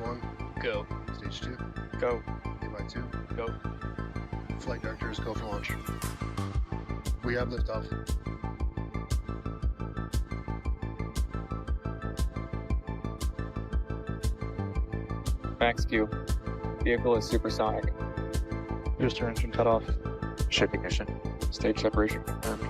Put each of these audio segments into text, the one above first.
1. Go. Stage 2. Go. A by 2. Go. Flight directors, go for launch. We have liftoff. Max Q. Vehicle is supersonic. Booster engine cut off. Ship ignition. Stage separation confirmed.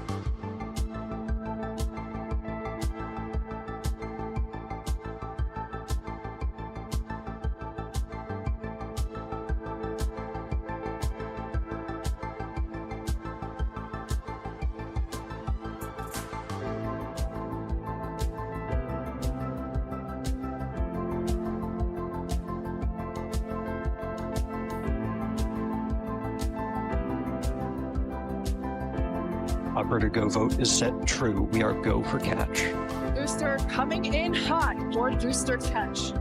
Operator go vote is set true. We are go for catch. Booster coming in hot for booster catch.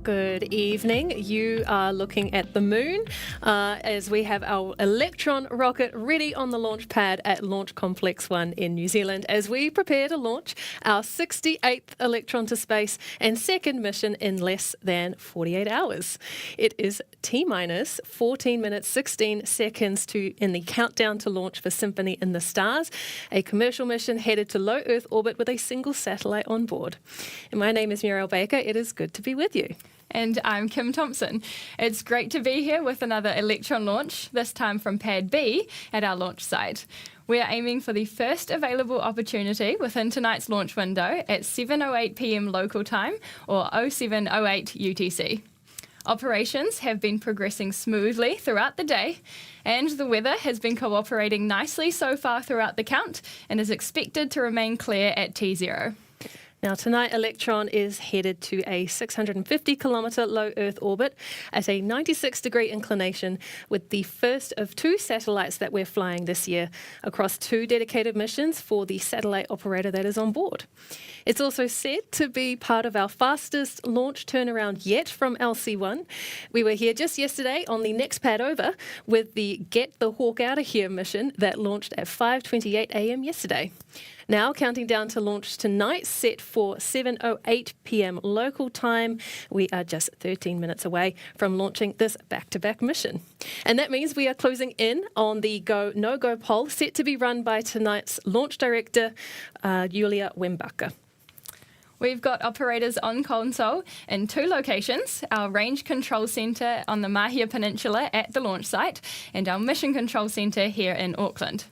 Good evening. You are looking at the moon as we have our Electron rocket ready on the launch pad at Launch Complex 1 in New Zealand as we prepare to launch our 68th Electron to space and second mission in less than 48 hours. It is T-minus 14 minutes, 16 seconds in the countdown to launch for Symphony in the Stars, a commercial mission headed to low Earth orbit with a single satellite on board. And my name is Muriel Baker. It is good to be with you. And I'm Kim Thompson. It's great to be here with another Electron launch, this time from Pad B at our launch site. We are aiming for the first available opportunity within tonight's launch window at 7:08 p.m. local time or 07:08 UTC. Operations have been progressing smoothly throughout the day, and the weather has been cooperating nicely so far throughout the count and is expected to remain clear at T0. Now, tonight, Electron is headed to a 650-kilometre low Earth orbit at a 96-degree inclination with the first of 2 satellites that we're flying this year across 2 dedicated missions for the satellite operator that is on board. It's also said to be part of our fastest launch turnaround yet from LC-1. We were here just yesterday on the next pad over with the Get the Hawk Out of Here mission that launched at 5:28 a.m. yesterday. Now, counting down to launch tonight, set for 7:08 p.m. local time. We are just 13 minutes away from launching this back-to-back mission. And that means we are closing in on the go, no-go poll set to be run by tonight's launch director, Julia Wimbacher. We've got operators on console in 2 locations, our Range Control Centre on the Māhia Peninsula at the launch site and our Mission Control Centre here in Auckland.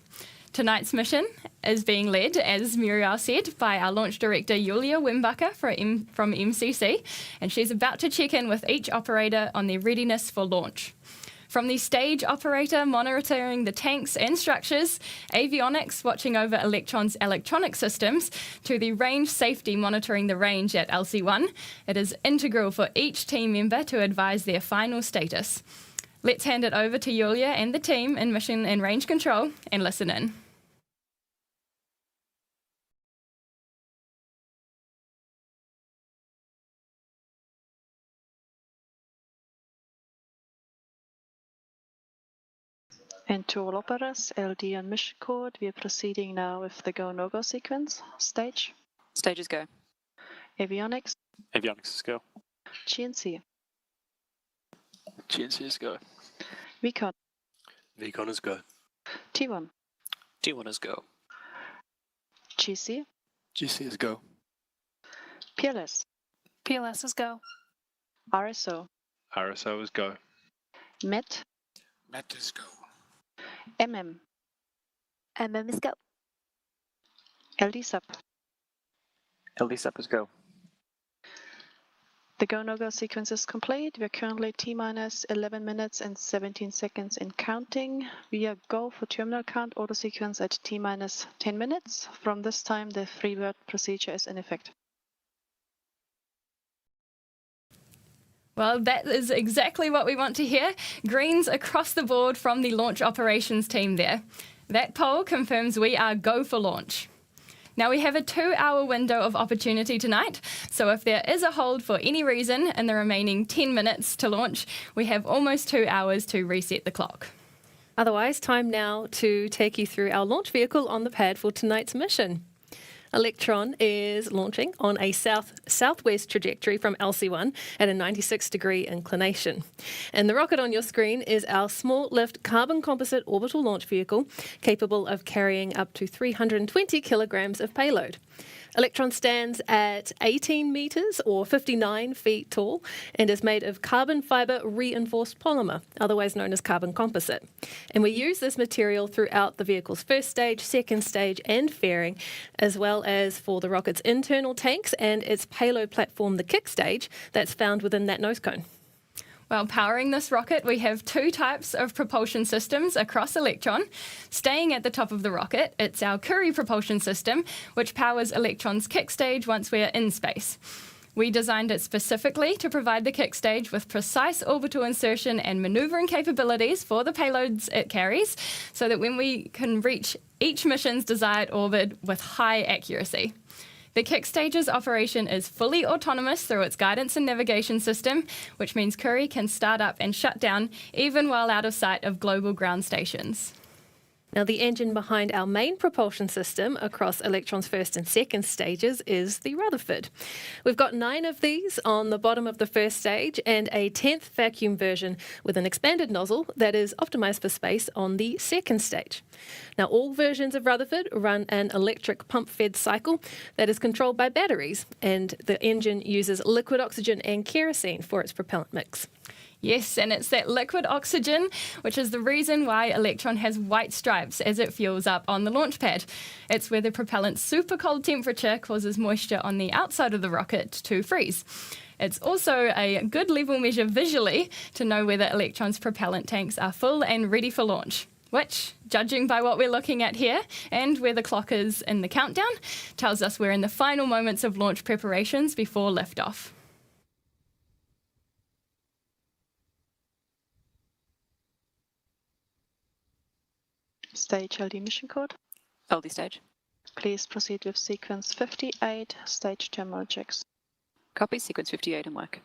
Tonight's mission is being led, as Muriel said, by our launch director, Julia Wimbacher from MCC, and she's about to check in with each operator on their readiness for launch. From the stage operator monitoring the tanks and structures, avionics watching over Electron's electronic systems, to the range safety monitoring the range at LC-1, it is integral for each team member to advise their final status. Let's hand it over to Julia and the team in Mission and Range Control and listen in. And to all operators, LD and mission code, we are proceeding now with the go, no-go sequence. Stage. Stages go. Avionics. Avionics is go. GNC. GNC is go. Recon. Recon is go. T1. T1 is go. GC. GC is go. PLS. PLS is go. RSO. RSO is go. MET. MET is go. MM. MM is go. LD sub. LD SEP is go. The go, no-go sequence is complete. We are currently T-minus 11 minutes and 17 seconds in counting. We are go for terminal count auto sequence at T-minus 10 minutes. From this time, the 3-word procedure is in effect. Well, that is exactly what we want to hear. Greens across the board from the launch operations team there. That poll confirms we are go for launch. Now, we have a 2-hour window of opportunity tonight, so if there is a hold for any reason in the remaining 10 minutes to launch, we have almost 2 hours to reset the clock. Otherwise, time now to take you through our launch vehicle on the pad for tonight's mission. Electron is launching on a south-southwest trajectory from LC-1 at a 96-degree inclination. And the rocket on your screen is our small lift carbon composite orbital launch vehicle capable of carrying up to 320 kilograms of payload. Electron stands at 18 metres or 59 feet tall and is made of carbon fibre reinforced polymer, otherwise known as carbon composite. And we use this material throughout the vehicle's first stage, second stage and fairing, as well as for the rocket's internal tanks and its payload platform, the kick stage, that's found within that nose cone. Well, powering this rocket, we have 2 types of propulsion systems across Electron. Staying at the top of the rocket, it's our Curie propulsion system, which powers Electron's kick stage once we're in space. We designed it specifically to provide the kick stage with precise orbital insertion and maneuvering capabilities for the payloads it carries, so that when we can reach each mission's desired orbit with high accuracy. The kick stage's operation is fully autonomous through its guidance and navigation system, which means Curie can start up and shut down even while out of sight of global ground stations. Now, the engine behind our main propulsion system across Electron's first and second stages is the Rutherford. We've got 9 of these on the bottom of the first stage and a 10th vacuum version with an expanded nozzle that is optimised for space on the second stage. Now, all versions of Rutherford run an electric pump-fed cycle that is controlled by batteries, and the engine uses liquid oxygen and kerosene for its propellant mix. Yes, and it's that liquid oxygen, which is the reason why Electron has white stripes as it fuels up on the launch pad. It's where the propellant's super cold temperature causes moisture on the outside of the rocket to freeze. It's also a good level measure visually to know whether Electron's propellant tanks are full and ready for launch, which, judging by what we're looking at here and where the clock is in the countdown, tells us we're in the final moments of launch preparations before liftoff. Stage LD mission code. LD stage. Please proceed with sequence 58, stage terminal checks. Copy, sequence 58 in work.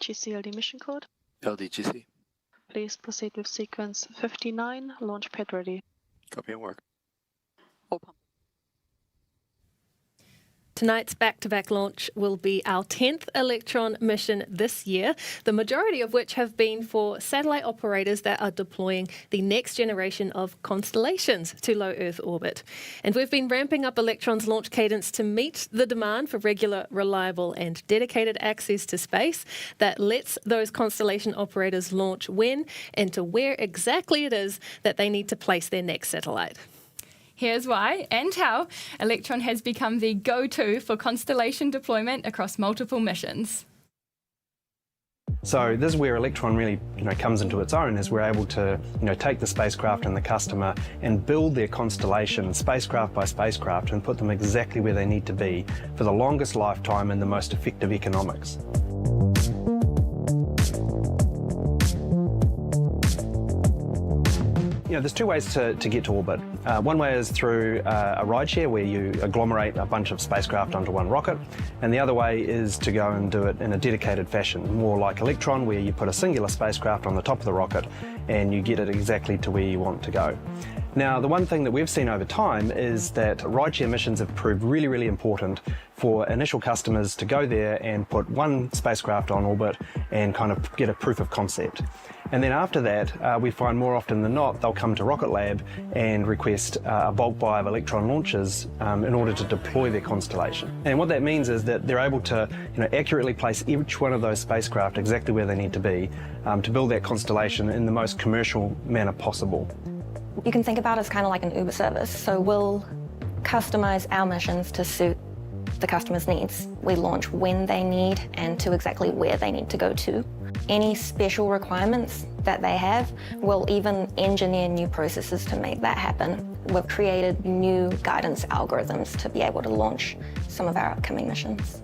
GCLD mission code. LDGC. Please proceed with sequence 59, launch pad ready. Copy and work. All pump. Tonight's back-to-back launch will be our 10th Electron mission this year, the majority of which have been for satellite operators that are deploying the next generation of constellations to low Earth orbit. And we've been ramping up Electron's launch cadence to meet the demand for regular, reliable and dedicated access to space that lets those constellation operators launch when and to where exactly it is that they need to place their next satellite. Here's why and how Electron has become the go-to for constellation deployment across multiple missions. So this is where Electron really, comes into its own, as we're able to, take the spacecraft and the customer and build their constellation spacecraft by spacecraft and put them exactly where they need to be for the longest lifetime and the most effective economics. There's two ways to get to orbit. One way is through a rideshare where you agglomerate a bunch of spacecraft onto one rocket, and the other way is to go and do it in a dedicated fashion, more like Electron, where you put a singular spacecraft on the top of the rocket and you get it exactly to where you want to go. Now, the one thing that we've seen over time is that rideshare missions have proved really, really important for initial customers to go there and put one spacecraft on orbit and kind of get a proof of concept. And then after that, we find more often than not, they'll come to RocketLab and request a bulk buy of Electron launchers in order to deploy their constellation. And what that means is that they're able to accurately place each one of those spacecraft exactly where they need to be to build that constellation in the most commercial manner possible. You can think about it as kind of like an Uber service. So we'll customize our missions to suit the customer's needs. We launch when they need and to exactly where they need to go to. Any special requirements that they have, we'll even engineer new processes to make that happen. We've created new guidance algorithms to be able to launch some of our upcoming missions.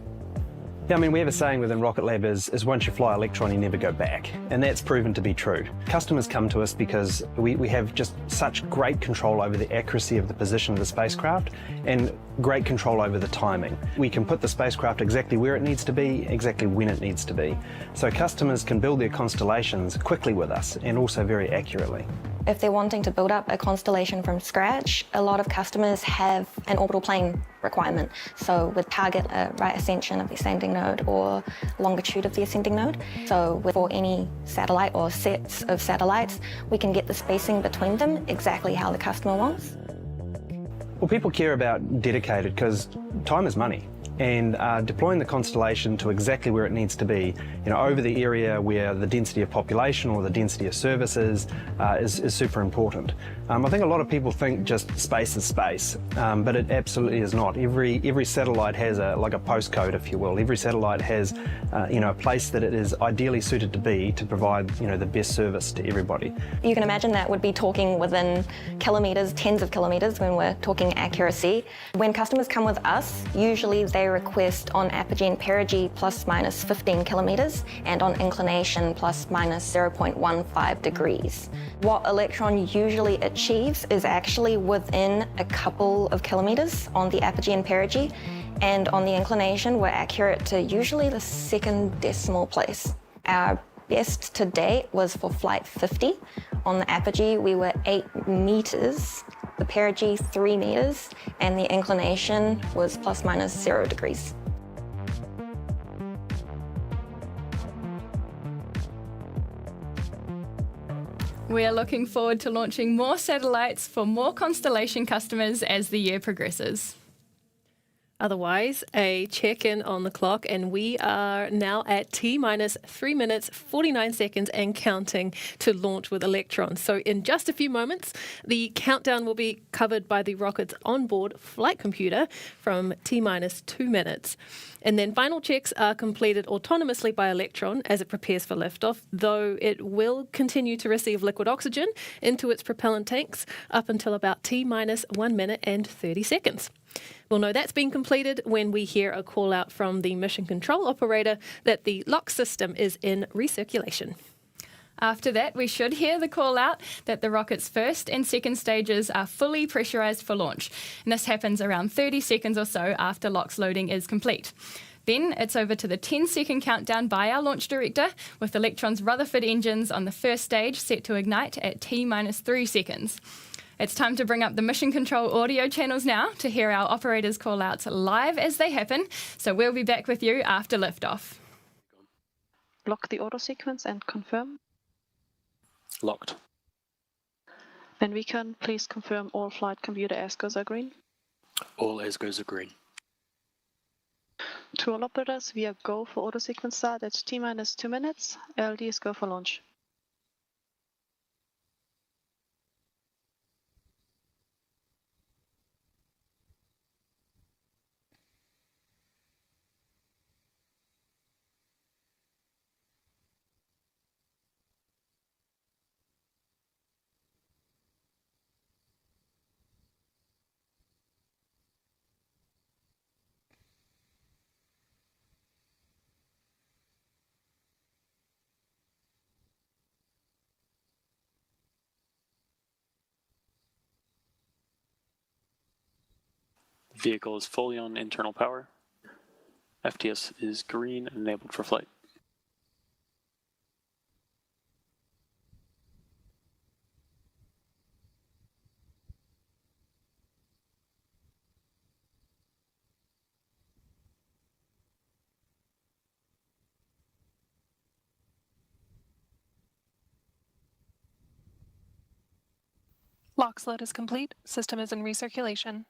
Yeah, we have a saying within RocketLab is once you fly Electron, you never go back. And that's proven to be true. Customers come to us because we have just such great control over the accuracy of the position of the spacecraft and great control over the timing. We can put the spacecraft exactly where it needs to be, exactly when it needs to be. So customers can build their constellations quickly with us and also very accurately. If they're wanting to build up a constellation from scratch, a lot of customers have an orbital plane requirement. So with target a right ascension of the ascending node or longitude of the ascending node. So for any satellite or sets of satellites, we can get the spacing between them exactly how the customer wants. Well, people care about dedicated because time is money. And deploying the constellation to exactly where it needs to be, over the area where the density of population or the density of services is super important. I think a lot of people think just space is space, but it absolutely is not. Every satellite has a postcode, if you will. Every satellite has a place that it is ideally suited to be to provide the best service to everybody. You can imagine that would be talking within kilometres, tens of kilometres when we're talking accuracy. When customers come with us, usually they request on apogee and perigee plus minus 15 kilometres and on inclination plus minus 0.15 degrees. What Electron usually achieves is actually within a couple of kilometres on the apogee and perigee, and on the inclination we're accurate to usually the second decimal place. Our best to date was for flight 50. On the apogee we were 8 metres, the perigee 3 metres, and the inclination was plus minus 0 degrees. We're looking forward to launching more satellites for more constellation customers as the year progresses. Otherwise, a check-in on the clock, and we are now at T-minus 3 minutes, 49 seconds and counting to launch with Electron. So in just a few moments, the countdown will be covered by the rocket's onboard flight computer from T-minus 2 minutes. And then final checks are completed autonomously by Electron as it prepares for liftoff, though it will continue to receive liquid oxygen into its propellant tanks up until about T-minus 1 minute and 30 seconds. We'll know that's been completed when we hear a call out from the mission control operator that the lock system is in recirculation. After that, we should hear the call out that the rocket's first and second stages are fully pressurized for launch. And this happens around 30 seconds or so after LOX loading is complete. Then it's over to the 10-second countdown by our launch director, with Electron's Rutherford engines on the first stage set to ignite at T-minus 3 seconds. It's time to bring up the mission control audio channels now to hear our operators call outs live as they happen. So we'll be back with you after liftoff. Lock the auto sequence and confirm. Locked. Then we can please confirm all flight computer ASCOs are green. All ASCOs are green. To all operators, we are go for auto sequence start at T-minus 2 minutes. LDs go for launch. The vehicle is fully on internal power. FTS is green and enabled for flight. LOX load is complete. System is in recirculation.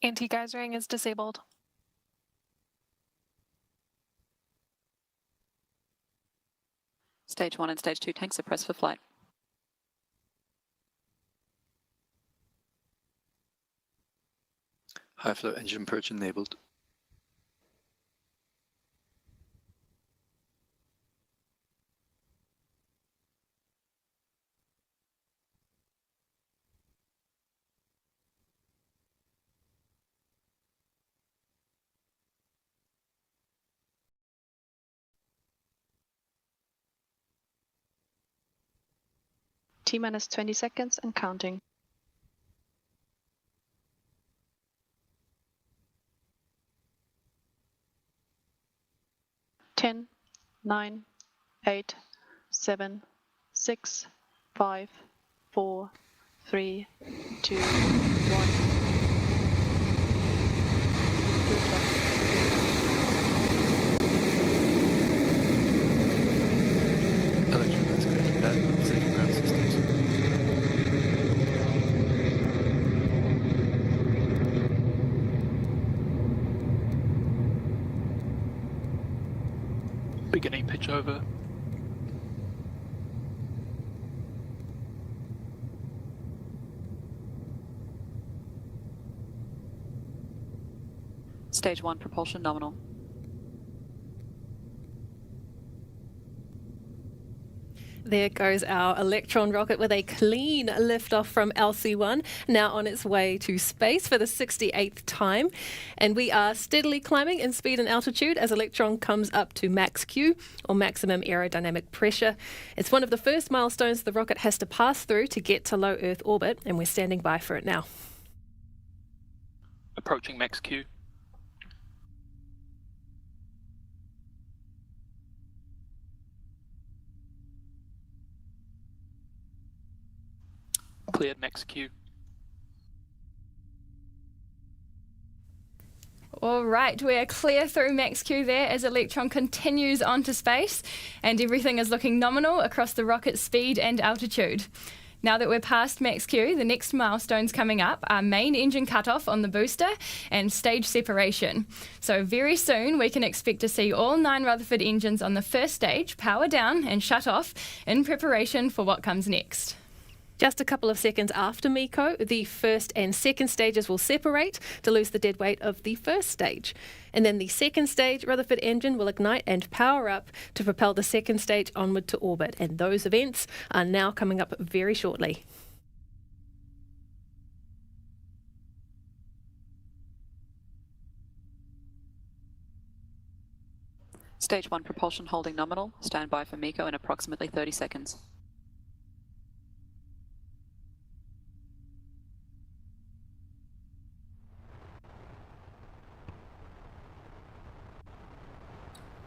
Anti-geysering is disabled. Stage 1 and Stage 2 tanks are pressed for flight. High flow engine purge enabled. T-minus 20 seconds and counting. Ten, 9, 8, 7, 6, 5, 4, 3, 2, 1. Electron, that's good. Safe ground systems. Beginning pitch over. Stage 1 propulsion nominal. There goes our Electron rocket with a clean liftoff from LC1, now on its way to space for the 68th time. And we are steadily climbing in speed and altitude as Electron comes up to max Q, or maximum aerodynamic pressure. It's one of the first milestones the rocket has to pass through to get to low Earth orbit, and we're standing by for it now. Approaching max Q. Cleared max Q. All right, we are clear through max Q there as Electron continues onto space, and everything is looking nominal across the rocket's speed and altitude. Now that we're past max Q, the next milestones coming up are main engine cutoff on the booster and stage separation. So very soon we can expect to see all 9 Rutherford engines on the first stage power down and shut off in preparation for what comes next. Just a couple of seconds after MECO, the first and second stages will separate to lose the dead weight of the first stage. And then the second stage Rutherford engine will ignite and power up to propel the second stage onward to orbit. And those events are now coming up very shortly. Stage 1 propulsion holding nominal. Stand by for MECO in approximately 30 seconds.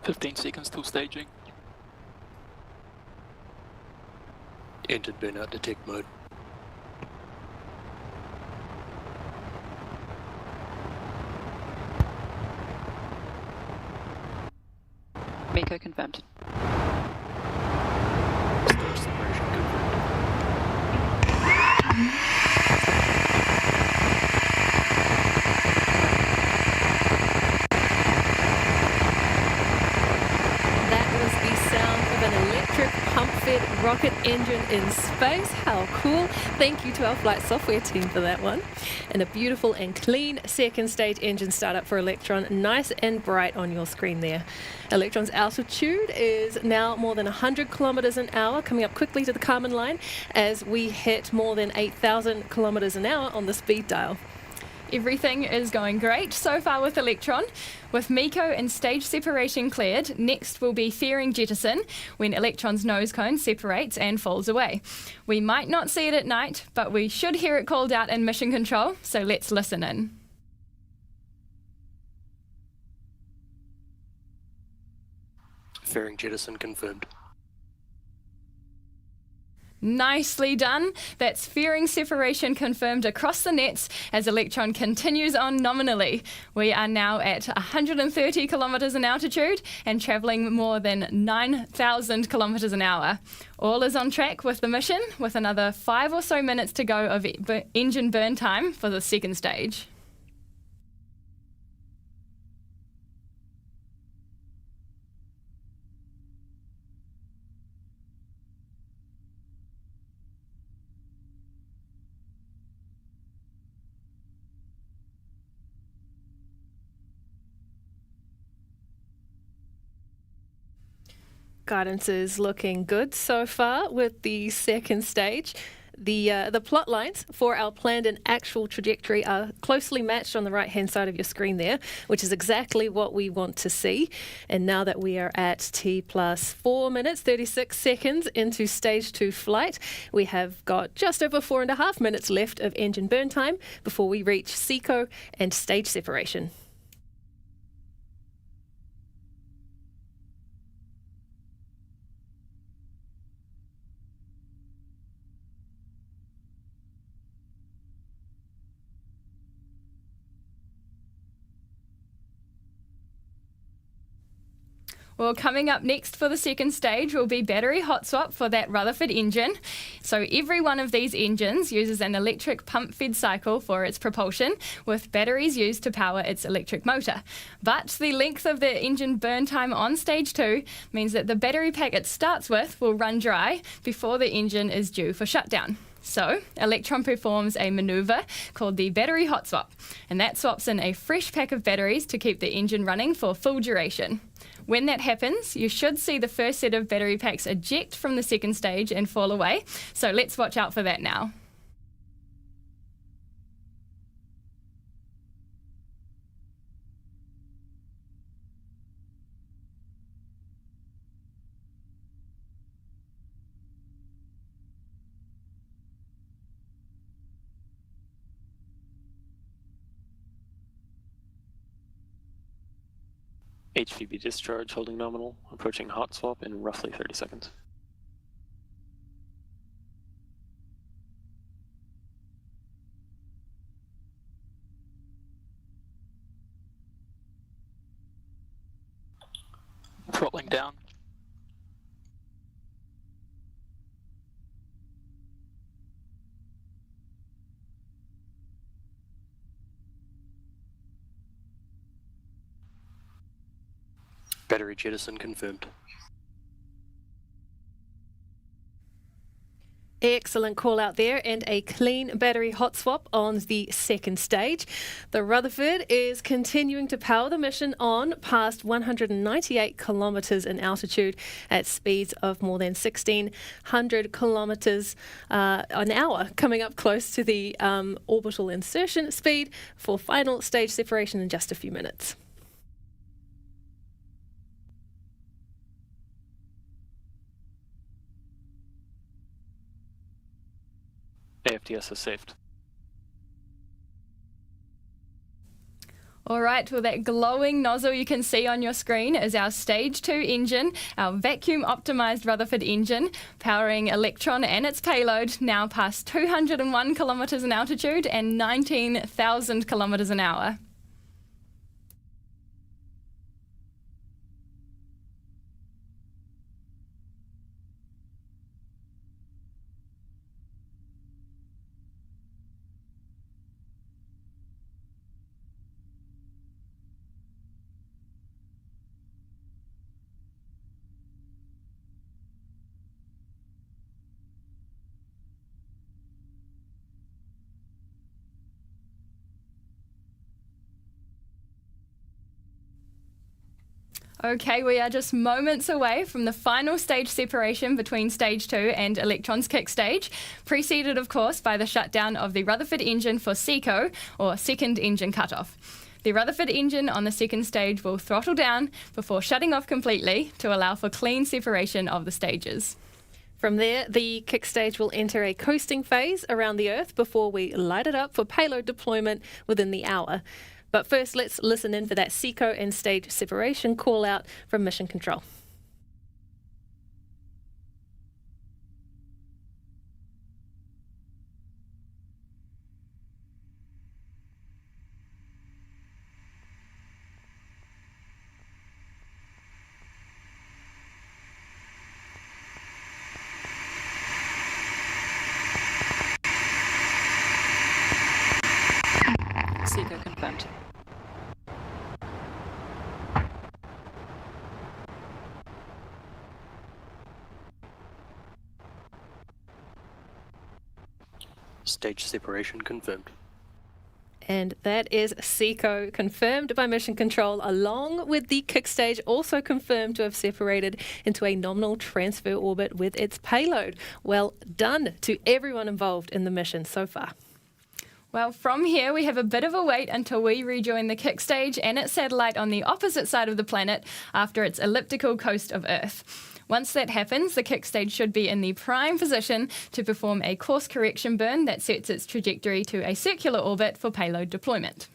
"15 seconds till staging. Entered burnout detect mode. MECO confirmed. Stage separation confirmed. An electric pump-fed rocket engine in space. How cool. Thank you to our flight software team for that one. And a beautiful and clean second stage engine startup for Electron. Nice and bright on your screen there. Electron's altitude is now more than 100 kilometers an hour, coming up quickly to the Kármán line as we hit more than 8,000 kilometers an hour on the speed dial. Everything is going great so far with Electron. With MECO and stage separation cleared, next will be fairing jettison when Electron's nose cone separates and falls away. We might not see it at night, but we should hear it called out in mission control, so let's listen in. Fairing jettison confirmed. Nicely done. That's fairing separation confirmed across the nets as Electron continues on nominally. We are now at 130 kilometres in altitude and travelling more than 9,000 kilometres an hour. All is on track with the mission, with another 5 or so minutes to go of engine burn time for the second stage. Guidance is looking good so far with the second stage. The plot lines for our planned and actual trajectory are closely matched on the right-hand side of your screen there, which is exactly what we want to see. And now that we are at T plus 4 minutes, 36 seconds into stage 2 flight, we have got just over 4.5 minutes left of engine burn time before we reach SECO and stage separation. Well, coming up next for the second stage will be battery hot swap for that Rutherford engine. So every one of these engines uses an electric pump-fed cycle for its propulsion, with batteries used to power its electric motor. But the length of the engine burn time on stage 2 means that the battery pack it starts with will run dry before the engine is due for shutdown. So, Electron performs a manoeuvre called the battery hot swap, and that swaps in a fresh pack of batteries to keep the engine running for full duration. When that happens, you should see the first set of battery packs eject from the second stage and fall away, so let's watch out for that now. HVB discharge holding nominal, approaching hot swap in roughly 30 seconds. Throttling down. Battery jettison confirmed. Excellent call out there, and a clean battery hot swap on the second stage. The Rutherford is continuing to power the mission on past 198 kilometres in altitude at speeds of more than 1,600 kilometres an hour, coming up close to the orbital insertion speed for final stage separation in just a few minutes. AFTS is saved. All right, well, that glowing nozzle you can see on your screen is our Stage 2 engine, our vacuum-optimised Rutherford engine, powering Electron and its payload, now past 201 kilometres in altitude and 19,000 kilometres an hour. Okay, we are just moments away from the final stage separation between Stage 2 and Electron's kick stage, preceded, of course, by the shutdown of the Rutherford engine for SECO, or second engine cutoff. The Rutherford engine on the second stage will throttle down before shutting off completely to allow for clean separation of the stages. From there, the kick stage will enter a coasting phase around the Earth before we light it up for payload deployment within the hour. But first, let's listen in for that SECO and stage separation call out from Mission Control. SECO confirmed. Stage separation confirmed. And that is SECO confirmed by Mission Control, along with the kick stage also confirmed to have separated into a nominal transfer orbit with its payload. Well done to everyone involved in the mission so far. Well, from here, we have a bit of a wait until we rejoin the kick stage and its satellite on the opposite side of the planet after its elliptical coast of Earth. Once that happens, the kick stage should be in the prime position to perform a course correction burn that sets its trajectory to a circular orbit for payload deployment.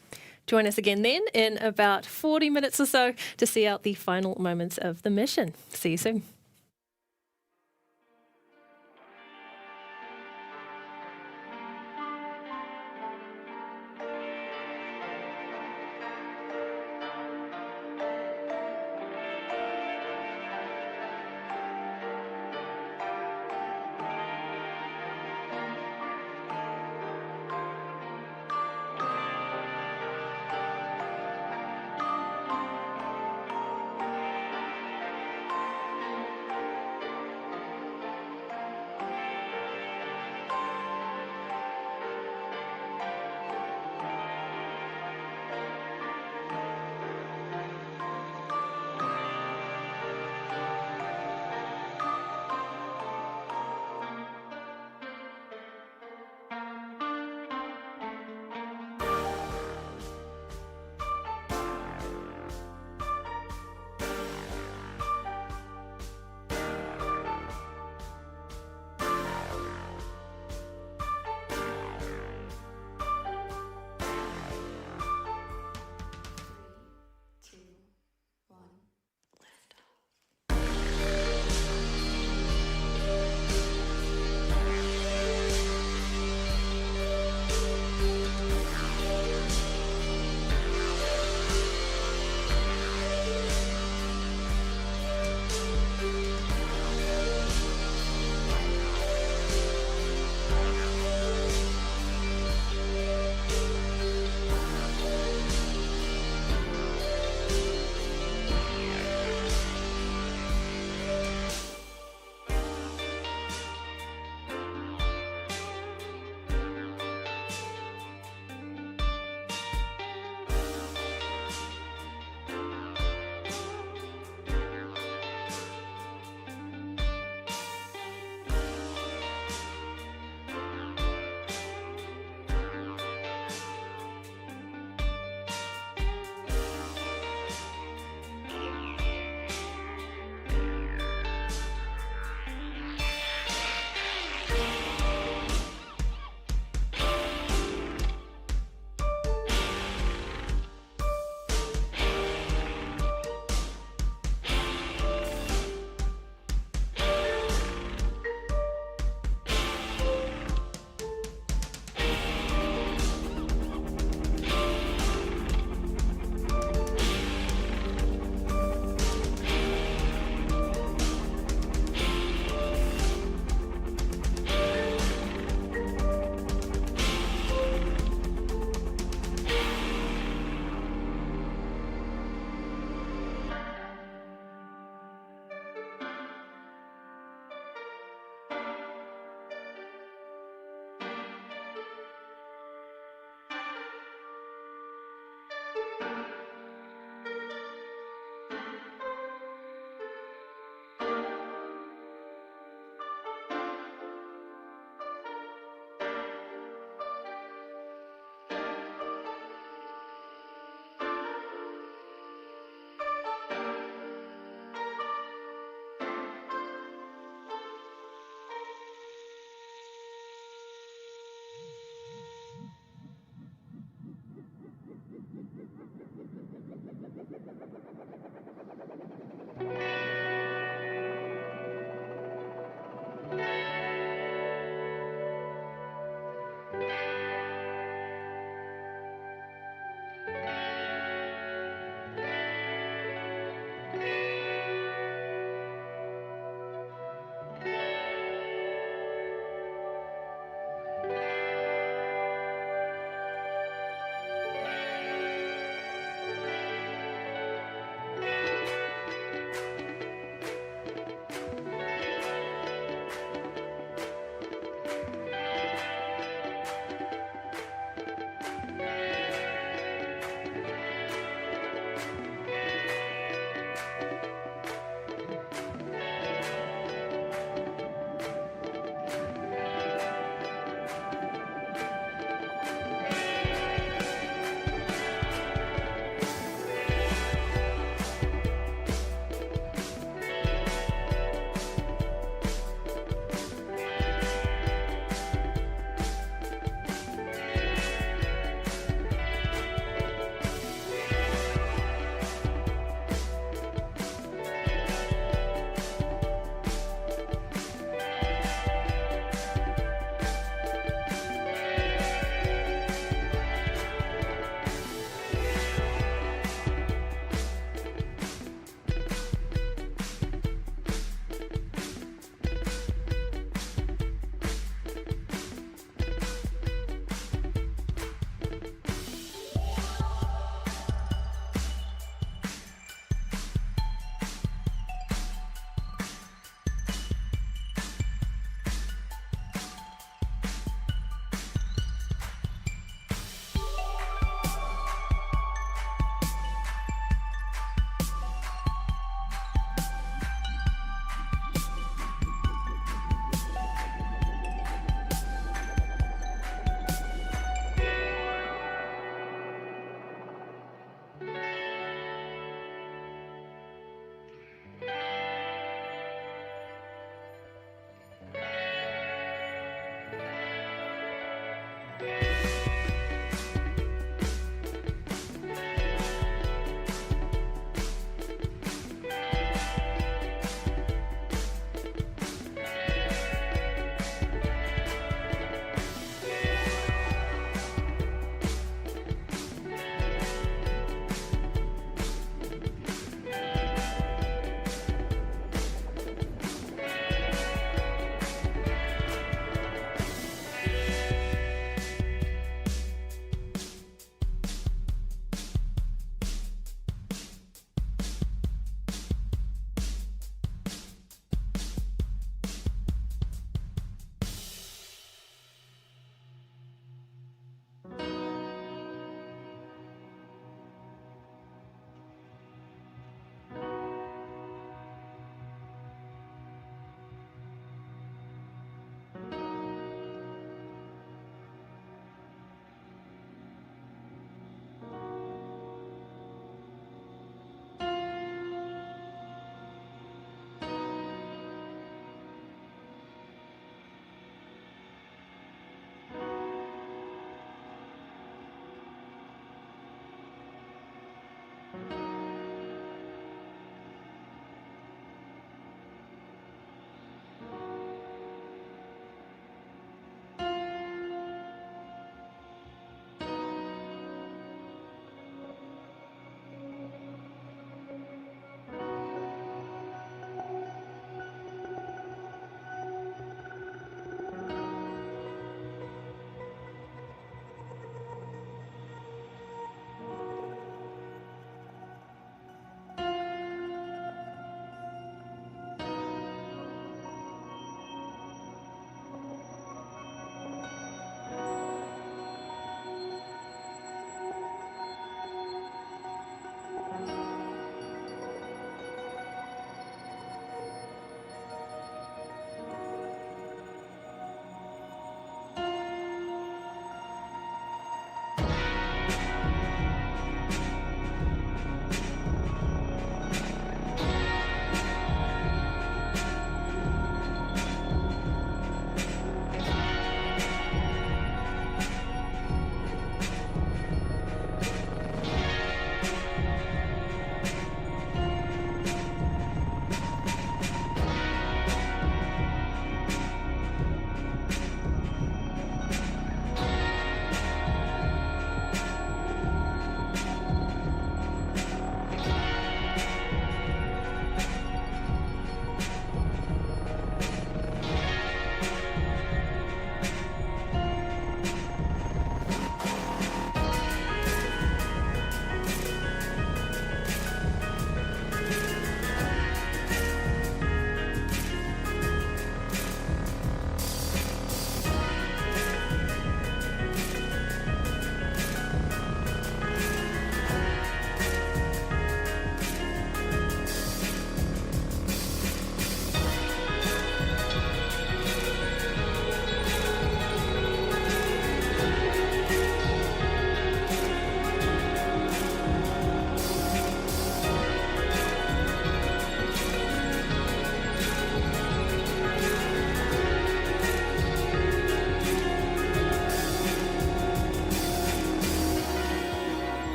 Join us again then in about 40 minutes or so to see out the final moments of the mission. See you soon.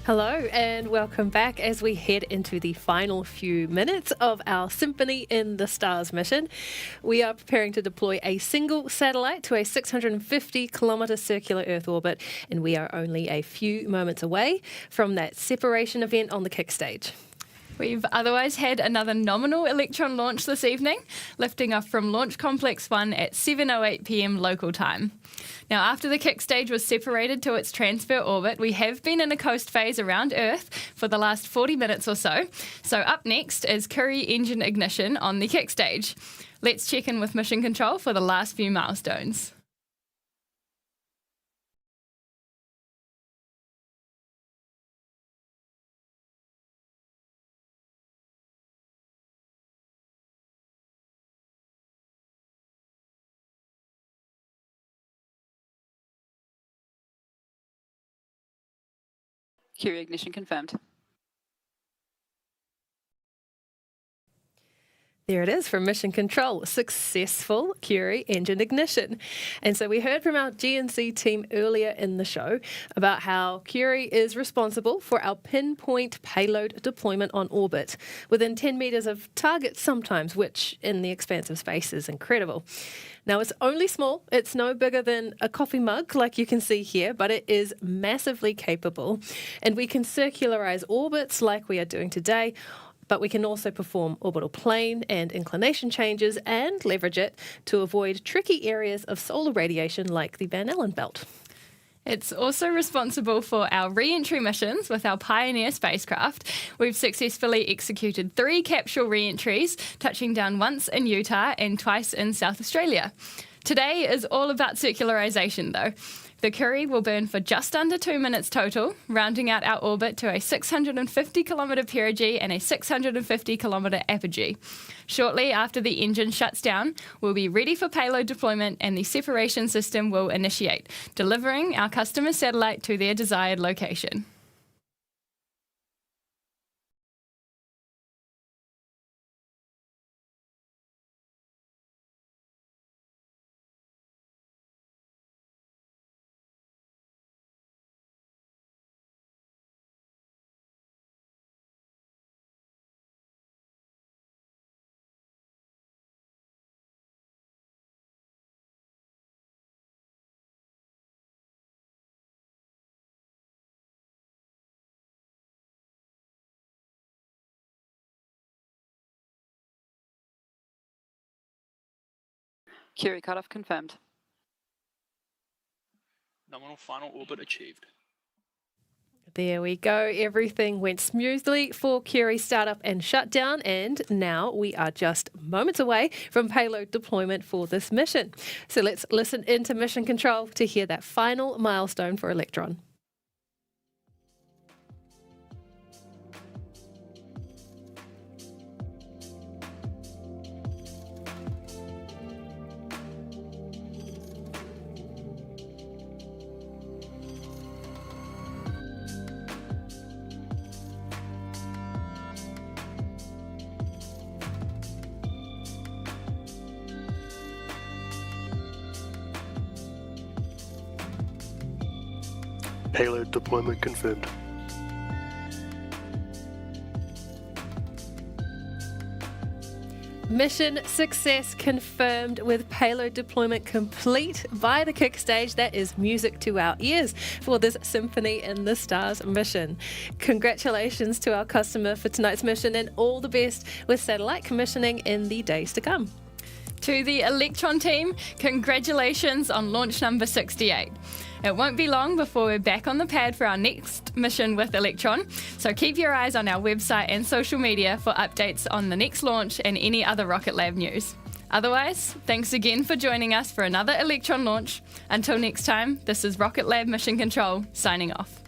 Hello and welcome back as we head into the final few minutes of our Symphony in the Stars mission. We are preparing to deploy a single satellite to a 650-kilometre circular Earth orbit, and we are only a few moments away from that separation event on the kick stage. We've otherwise had another nominal Electron launch this evening, lifting off from Launch Complex 1 at 7:08 p.m. local time. Now, after the kick stage was separated to its transfer orbit, we have been in a coast phase around Earth for the last 40 minutes or so. So up next is Curie engine ignition on the kick stage. Let's check in with Mission Control for the last few milestones. Curie ignition confirmed. There it is from Mission Control, successful Curie engine ignition. And so we heard from our GNC team earlier in the show about how Curie is responsible for our pinpoint payload deployment on orbit, within 10 metres of targets sometimes, which in the expansive space is incredible. Now, it's only small. It's no bigger than a coffee mug, like you can see here, but it is massively capable. And we can circularize orbits like we are doing today, but we can also perform orbital plane and inclination changes and leverage it to avoid tricky areas of solar radiation like the Van Allen belt. It's also responsible for our re-entry missions with our Pioneer spacecraft. We've successfully executed 3 capsule re-entries, touching down once in Utah and twice in South Australia. Today is all about circularization, though. The Curie will burn for just under 2 minutes total, rounding out our orbit to a 650-kilometre perigee and a 650-kilometre apogee. Shortly after the engine shuts down, we'll be ready for payload deployment and the separation system will initiate, delivering our customer satellite to their desired location. Curie cutoff confirmed. Nominal final orbit achieved. There we go. Everything went smoothly for Curie startup and shutdown, and now we are just moments away from payload deployment for this mission. So let's listen into Mission Control to hear that final milestone for Electron. Payload deployment confirmed. Mission success confirmed with payload deployment complete by the kick stage. That is music to our ears for this Symphony in the Stars mission. Congratulations to our customer for tonight's mission, and all the best with satellite commissioning in the days to come. To the Electron team, congratulations on launch number 68. It won't be long before we're back on the pad for our next mission with Electron, so keep your eyes on our website and social media for updates on the next launch and any other RocketLab news. Otherwise, thanks again for joining us for another Electron launch. Until next time, this is RocketLab Mission Control signing off.